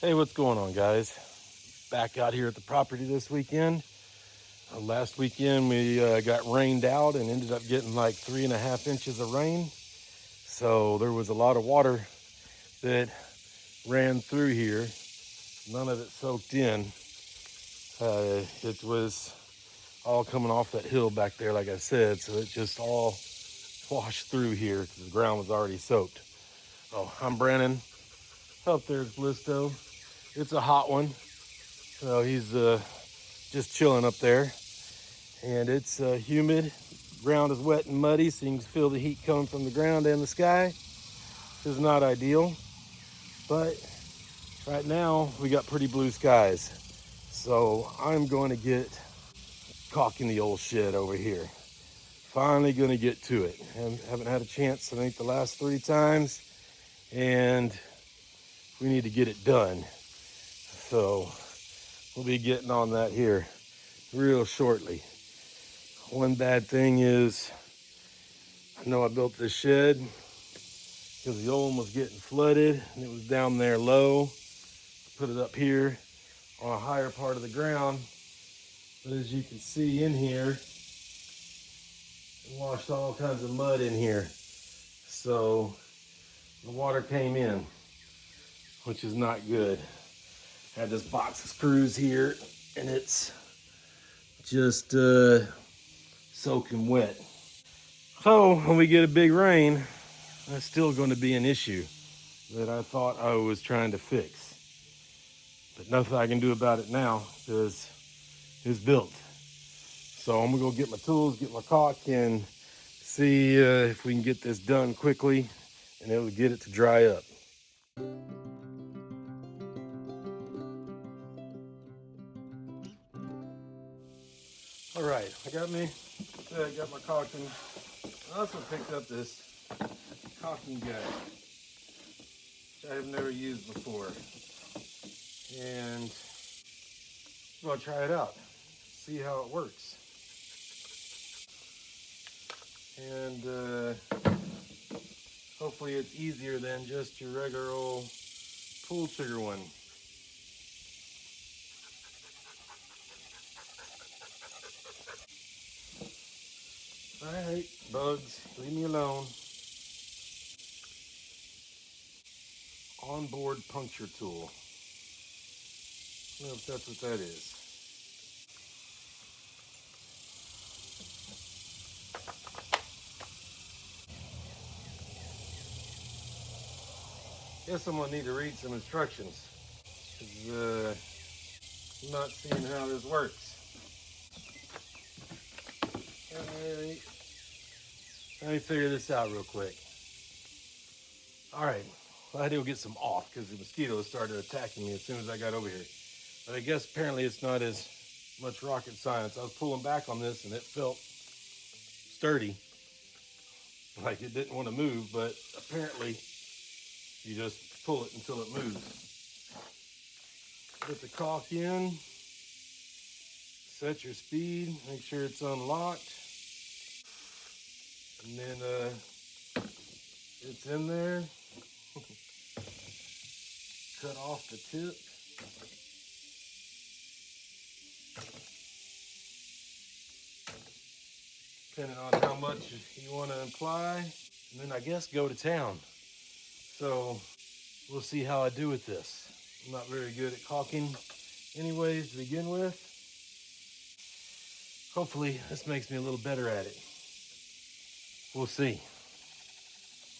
Hey, what's going on, guys? Back out here at the property this weekend. Last weekend we got rained out and ended up getting like 3.5 inches of rain. So there was a lot of water that ran through here. None of it soaked in. It was all coming off that hill back there, like I said. So it just all washed through here because the ground was already soaked. Oh, I'm Brandon. Up there's Blisto. It's a hot one. So he's just chilling up there. And it's humid. Ground is wet and muddy, so you can feel the heat coming from the ground and the sky. This is not ideal, but right now we got pretty blue skies. So I'm going to get caulking the old shed over here. Finally going to get to it. And haven't had a chance, I think, the last 3 times, and we need to get it done. So we'll be getting on that here real shortly. One bad thing is, I know I built this shed because the old one was getting flooded and it was down there low. Put it up here on a higher part of the ground. But as you can see in here, it washed all kinds of mud in here. So the water came in, which is not good. I have this box of screws here and it's just soaking wet. So when we get a big rain, that's still going to be an issue that I thought I was trying to fix. But nothing I can do about it now because it's built. So I'm gonna go get my tools, get my caulk, and see if we can get this done quickly and it'll get it to dry up. All right, I got my caulking. I also picked up this caulking gun, which I have never used before. And I'm gonna try it out, see how it works. And hopefully it's easier than just your regular old pull trigger one. All right, bugs, leave me alone. Onboard puncture tool. I don't know if that's what that is. Guess I'm gonna need to read some instructions, because I'm not seeing how this works. All right, let me figure this out real quick. All right, well, I had to go get some off because the mosquitoes started attacking me as soon as I got over here. But I guess apparently it's not as much rocket science. I was pulling back on this and it felt sturdy, like it didn't want to move, but apparently you just pull it until it moves. Put the caulk in, set your speed, make sure it's unlocked, and then it's in there. Cut off the tip. Depending on how much you want to apply, and then I guess go to town. So we'll see how I do with this. I'm not very good at caulking anyways to begin with. Hopefully this makes me a little better at it. We'll see.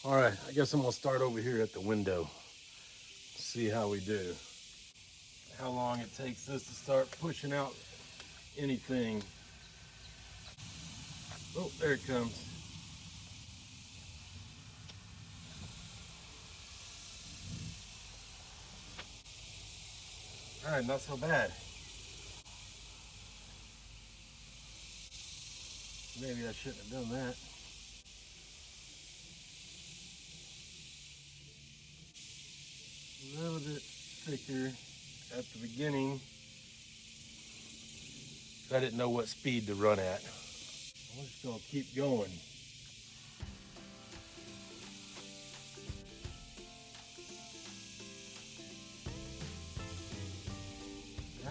All right, I guess I'm gonna start over here at the window. See how we do. How long it takes this to start pushing out anything. Oh, there it comes. All right, not so bad. Maybe I shouldn't have done that. A little bit thicker at the beginning. I didn't know what speed to run at. I'm just gonna keep going.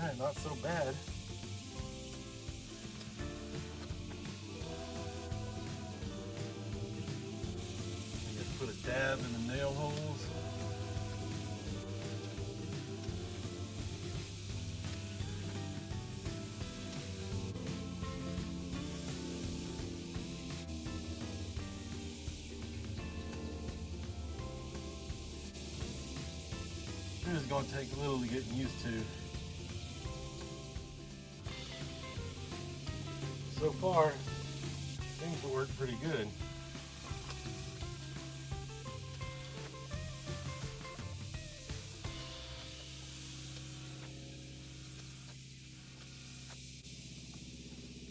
All right, not so bad. Just put a dab in the nail holes. It's going to take a little to get used to. So far, seems to work pretty good.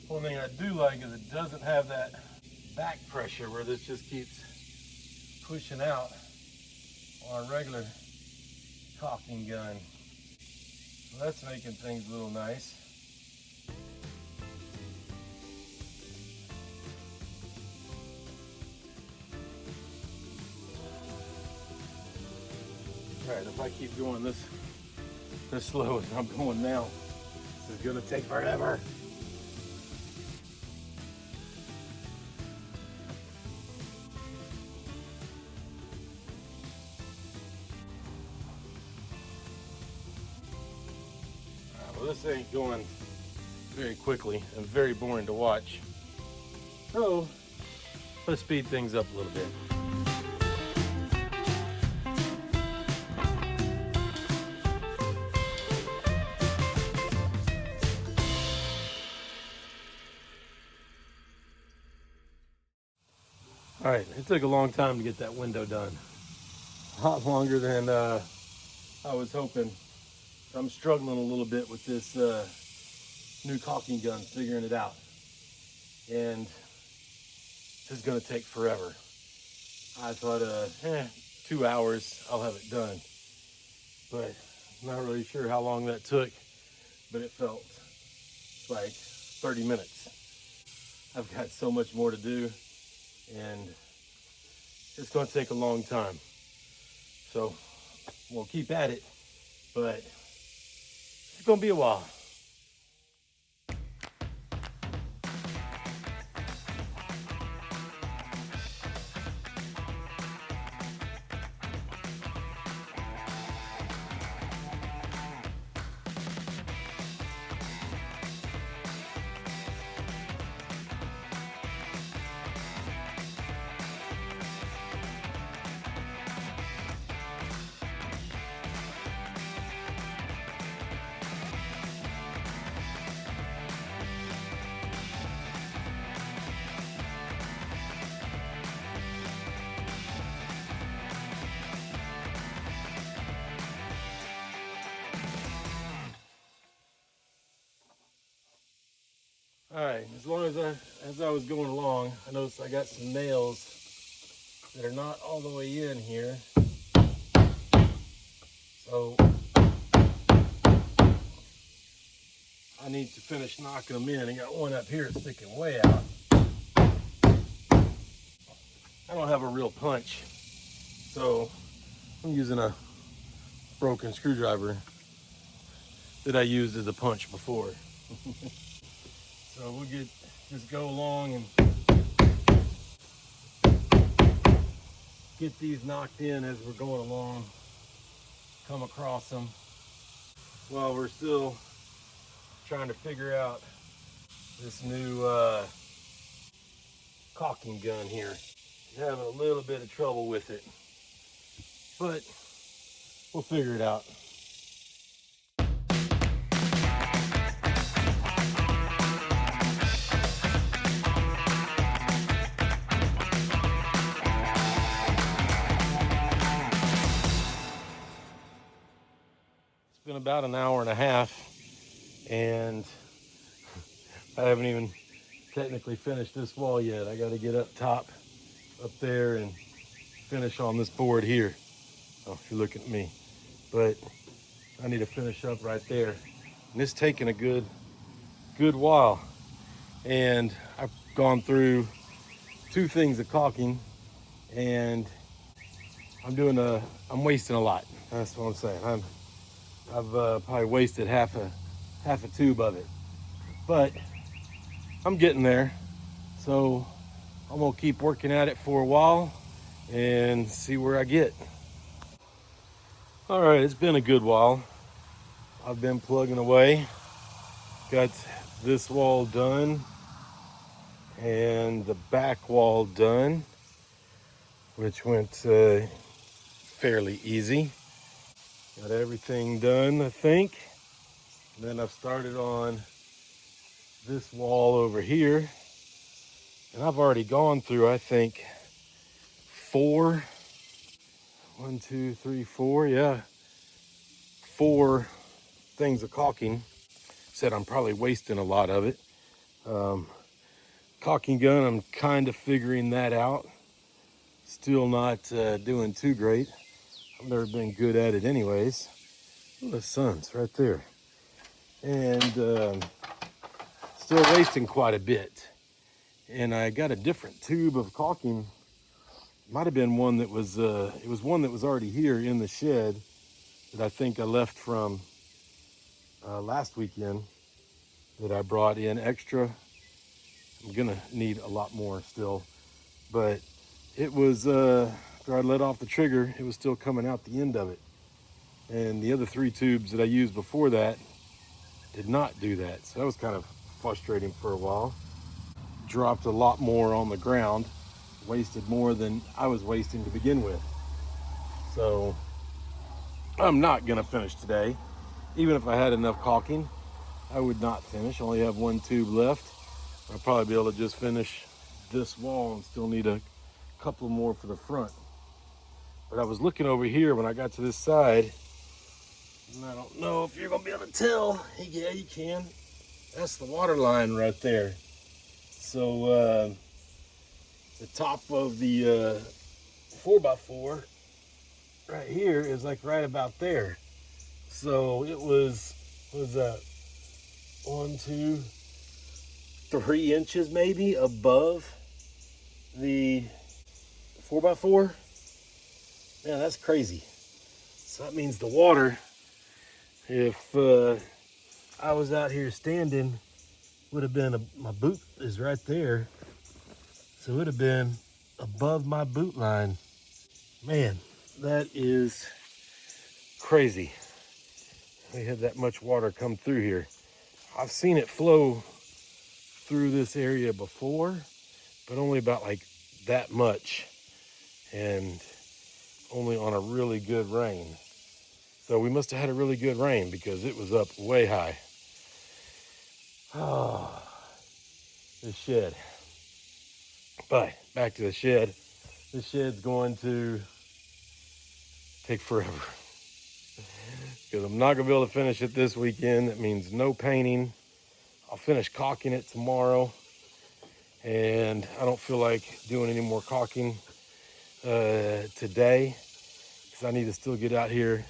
One thing I do like is it doesn't have that back pressure where this just keeps pushing out on a regular caulking gun. So that's making things a little nice. All right, if I keep going this slow as I'm going now, this is gonna take forever. Well, this ain't going very quickly and very boring to watch. So let's speed things up a little bit. All right, it took a long time to get that window done. A lot longer than I was hoping. I'm struggling a little bit with this new caulking gun, figuring it out. And this is gonna take forever. I thought 2 hours, I'll have it done. But I'm not really sure how long that took, but it felt like 30 minutes. I've got so much more to do, and it's gonna take a long time. So we'll keep at it, but it's gonna be a while. All right, as long as I was going along, I noticed I got some nails that are not all the way in here. So I need to finish knocking them in. I got one up here sticking way out. I don't have a real punch, so I'm using a broken screwdriver that I used as a punch before. So we'll just go along and get these knocked in as we're going along, come across them. While we're still trying to figure out this new caulking gun here. Having a little bit of trouble with it, but we'll figure it out. It's been about an hour and a half, and I haven't even technically finished this wall yet. I got to get up top, up there, and finish on this board here. Oh, you're looking at me, but I need to finish up right there. And it's taken a good while, and I've gone through 2 things of caulking, and I'm wasting a lot. That's what I'm saying. I've probably wasted half half a tube of it. But I'm getting there. So I'm gonna keep working at it for a while and see where I get. All right, it's been a good while. I've been plugging away. Got this wall done and the back wall done, which went fairly easy. Got everything done, I think. And then I've started on this wall over here. And I've already gone through, I think, four, 1, 2, 3, 4, yeah, 4 things of caulking. Said I'm probably wasting a lot of it. Caulking gun, I'm kind of figuring that out. Still not doing too great. I've never been good at it anyways. Oh, the sun's right there. And still wasting quite a bit. And I got a different tube of caulking. Might have been one that was, it was one that was already here in the shed that I think I left from last weekend that I brought in extra. I'm gonna need a lot more still, but it was, after I let off the trigger, it was still coming out the end of it. And the other 3 tubes that I used before that did not do that. So that was kind of frustrating for a while. Dropped a lot more on the ground, wasted more than I was wasting to begin with. So I'm not gonna finish today. Even if I had enough caulking, I would not finish. I only have 1 tube left. I'll probably be able to just finish this wall and still need a couple more for the front. But I was looking over here when I got to this side, and I don't know if you're gonna be able to tell. Yeah, you can. That's the water line right there. So the top of the 4x4 right here is like right about there. So it was, what was that? 1, 2, 3 inches maybe above the 4x4. Man, that's crazy. So that means the water, if I was out here standing, would have been, my boot is right there. So it would have been above my boot line. Man, that is crazy. We had that much water come through here. I've seen it flow through this area before, but only about like that much, and only on a really good rain. So we must have had a really good rain because it was up way high. Oh, this shed. But back to the shed. This shed's going to take forever because I'm not gonna be able to finish it this weekend. That means no painting. I'll finish caulking it tomorrow, and I don't feel like doing any more caulking today because I need to still get out here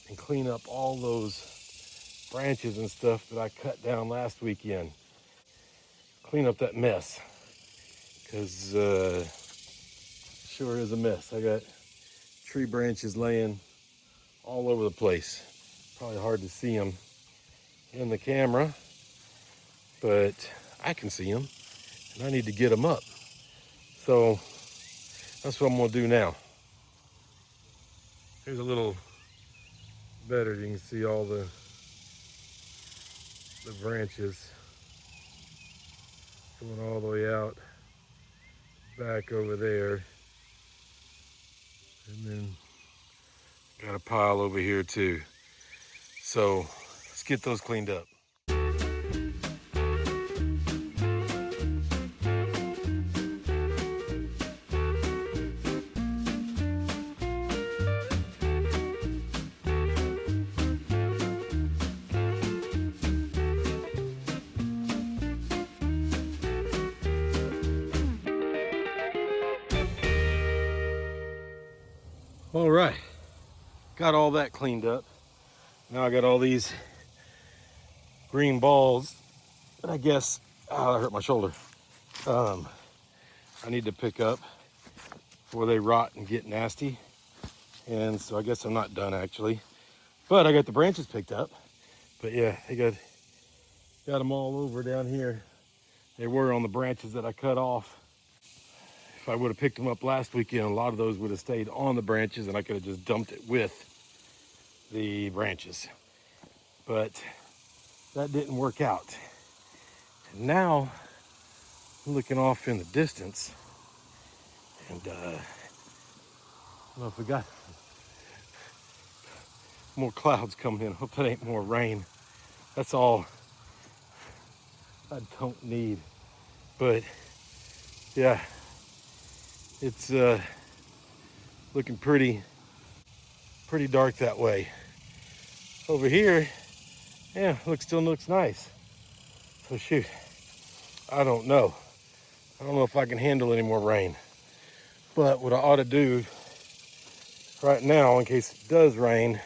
and clean up all those branches and stuff that I cut down last weekend. Clean up that mess because sure is a mess. I got tree branches laying all over the place. Probably hard to see them in the camera, but I can see them, and I need to get them up. So that's what I'm gonna do now. Here's a little better. You can see all the branches going all the way out back over there, and then got a pile over here too. So let's get those cleaned up. All right, got all that cleaned up. Now I got all these green balls that I guess, oh, that hurt my shoulder. I need to pick up before they rot and get nasty. And so I guess I'm not done actually, but I got the branches picked up. But yeah, they got Got them all over down here. They were on the branches that I cut off. If I would have picked them up last weekend, a lot of those would have stayed on the branches and I could have just dumped it with the branches. But that didn't work out. And now I'm looking off in the distance and I don't know if we got more clouds coming in. Hope that ain't more rain. That's all I don't need. But yeah, it's looking pretty dark that way. Over here, yeah, still looks nice. So shoot, I don't know. I don't know if I can handle any more rain. But what I ought to do right now, in case it does rain,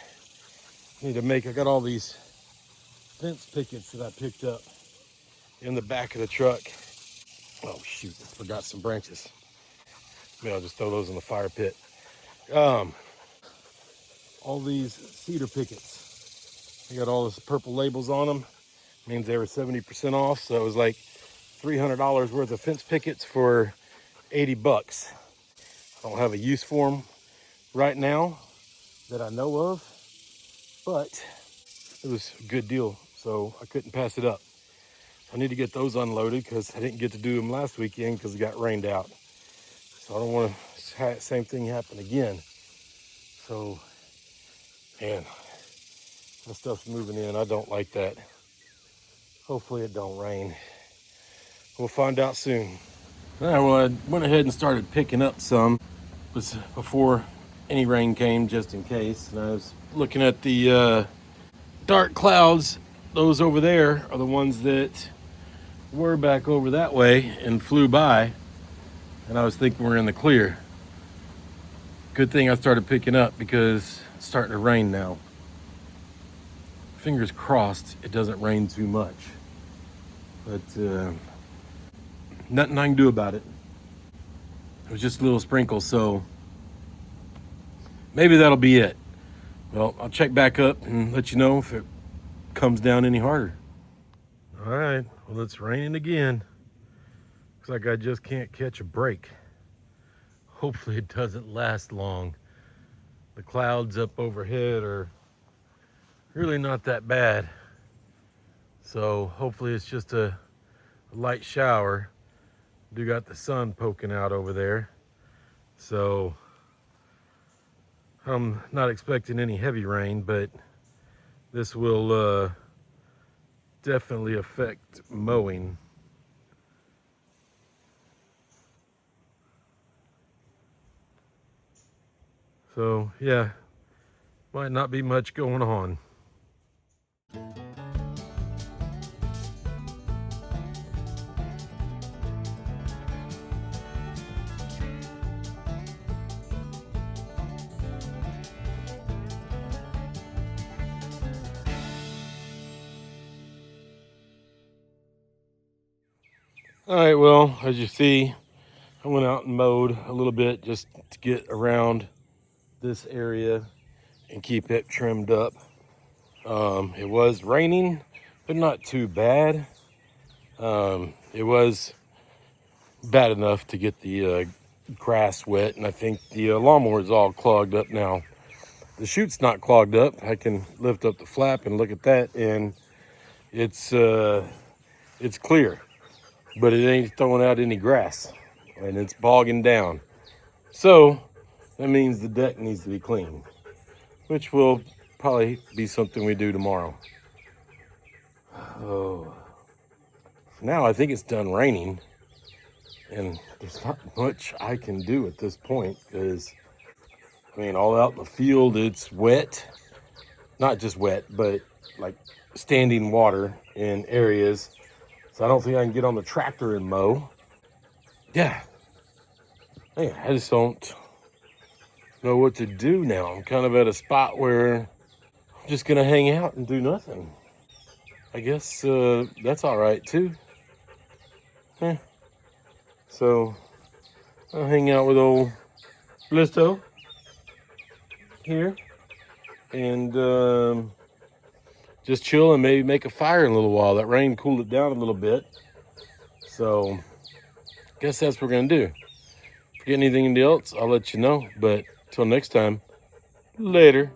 I got all these fence pickets that I picked up in the back of the truck. Oh shoot, I forgot some branches. Maybe I'll just throw those in the fire pit. All these cedar pickets. They got all this purple labels on them. Means they were 70% off, so it was like $300 worth of fence pickets for 80 bucks. I don't have a use for them right now that I know of, but it was a good deal, so I couldn't pass it up. I need to get those unloaded because I didn't get to do them last weekend because it got rained out. So I don't want to have the same thing happen again. So, man, that stuff's moving in. I don't like that. Hopefully it don't rain. We'll find out soon. All right, well, I went ahead and started picking up some before any rain came, just in case. And I was looking at the dark clouds. Those over there are the ones that were back over that way and flew by. And I was thinking we're in the clear. Good thing I started picking up because it's starting to rain now. Fingers crossed it doesn't rain too much. But nothing I can do about it. It was just a little sprinkle, so maybe that'll be it. Well, I'll check back up and let you know if it comes down any harder. All right, well, it's raining again. Looks like I just can't catch a break. Hopefully it doesn't last long. The clouds up overhead are really not that bad. So hopefully it's just a light shower. Do got the sun poking out over there. So I'm not expecting any heavy rain, but this will definitely affect mowing. So yeah, might not be much going on. All right, well, as you see, I went out and mowed a little bit just to get around this area and keep it trimmed up. It was raining, but not too bad. It was bad enough to get the grass wet, and I think the lawnmower is all clogged up now. The chute's not clogged up. I can lift up the flap and look at that, and it's clear, but it ain't throwing out any grass, and it's bogging down. So that means the deck needs to be cleaned, which will probably be something we do tomorrow. Oh, for now I think it's done raining, and there's not much I can do at this point because, I mean, all out in the field it's wet. Not just wet, but like standing water in areas. So I don't think I can get on the tractor and mow. Yeah. Hey, I just don't know what to do now. I'm kind of at a spot where I'm just going to hang out and do nothing. I guess that's all right too. Yeah. So I'll hang out with old Blisto here and just chill and maybe make a fire in a little while. That rain cooled it down a little bit. So guess that's what we're gonna do. If you get anything else, I'll let you know. But till next time, later.